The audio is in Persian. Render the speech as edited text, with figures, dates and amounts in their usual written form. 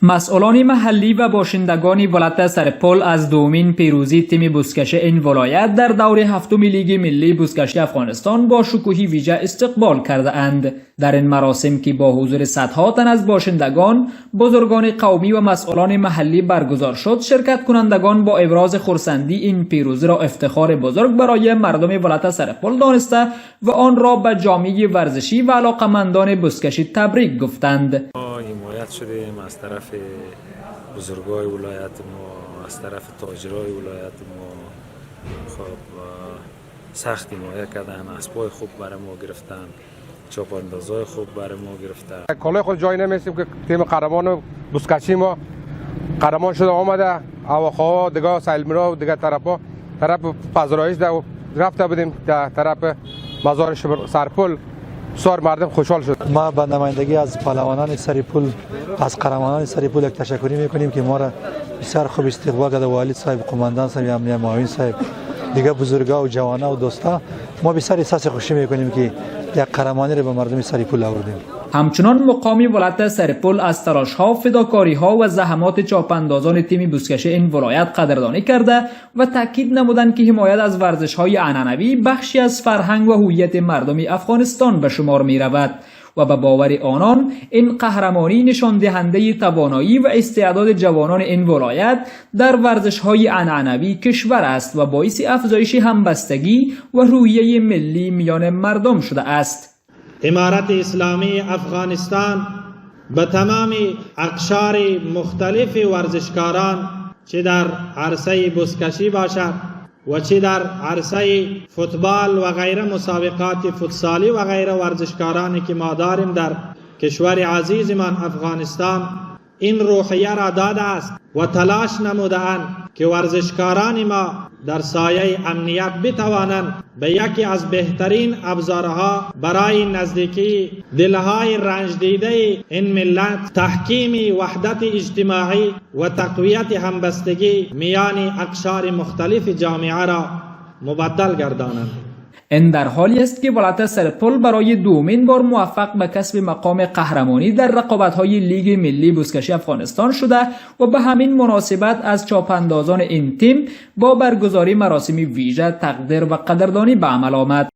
مسئولان محلی و باشندگان ولایت سرپل از دومین پیروزی تیم بزکشی این ولایت در دور هفتم لیگ ملی بزکشی افغانستان با شکوهی ویژه استقبال کرده اند. در این مراسم که با حضور صدها تن از باشندگان، بزرگان قومی و مسئولان محلی برگزار شد، شرکت کنندگان با ابراز خرسندی این پیروزی را افتخار بزرگ برای مردم ولایت سرپل دانسته و آن را به جامعه ورزشی و علاقمندان بزکشی تبریک گفتند. حمایت شدیم از طرف بزرگای ولایت ما، از طرف تاجرای ولایت ما. خب سخت حمایت کردن، اسبای خوب برای ما گرفتن، چاپ اندازای خوب برای ما گرفتن. کالای خود جای نمیستیم که تیم قهرمان بزکشی ما قهرمان شده آمده. هواخواه دیگه سیلمیرا دیگه طرف پزرایش رفته بودیم در طرف مزار سرپل. بسیار مردم خوشحال شد. ما به نمایندگی از پهلوانان سرپل، از قهرمانان سرپل یک تشکری میکنیم که ما را بسیار خوب استقبال کرده. والی صاحب، قماندان صاحب، امنیه معاون صاحب، دیگه بزرگا و جوانا و دوستا، ما بسیار احساس خوشی میکنیم که یک قهرمانی را به مردم سرپل آوردیم. همچنان مقامی ولایت سرپل از تلاش‌ها، فداکاری‌ها و زحمات چاپاندازان تیم بزکشی این ولایت قدردانی کرده و تاکید نمودند که حمایت از ورزش‌های عنعنوی بخشی از فرهنگ و هویت مردم افغانستان به شمار می‌رود و به باور آنان این قهرمانی نشان دهنده توانایی و استعداد جوانان این ولایت در ورزش‌های عنعنوی کشور است و باعث افزایش همبستگی و روحیه ملی میان مردم شده است. امارت اسلامی افغانستان به تمام اقشار مختلف ورزشکاران، چه در عرصه بزکشی باشد و چه در عرصه فوتبال و غیره مسابقات فوتسالی و غیره ورزشکارانی که ما داریم در کشور عزیزمان افغانستان، این روحیه را داده است و تلاش نموده‌اند که ورزشکاران ما در سایه امنیت بتوانند به یکی از بهترین ابزارها برای نزدیکی دلهای رنج دیده این ملت، تحکیم وحدت اجتماعی و تقویت همبستگی میان اقشار مختلف جامعه را مبدل گردانند. این در حالی است که ولایت سرپل برای دومین بار موفق به کسب مقام قهرمانی در رقابت‌های لیگ ملی بزکشی افغانستان شده و به همین مناسبت از چاپاندازان این تیم با برگزاری مراسم ویژه تقدیر و قدردانی به عمل آمد.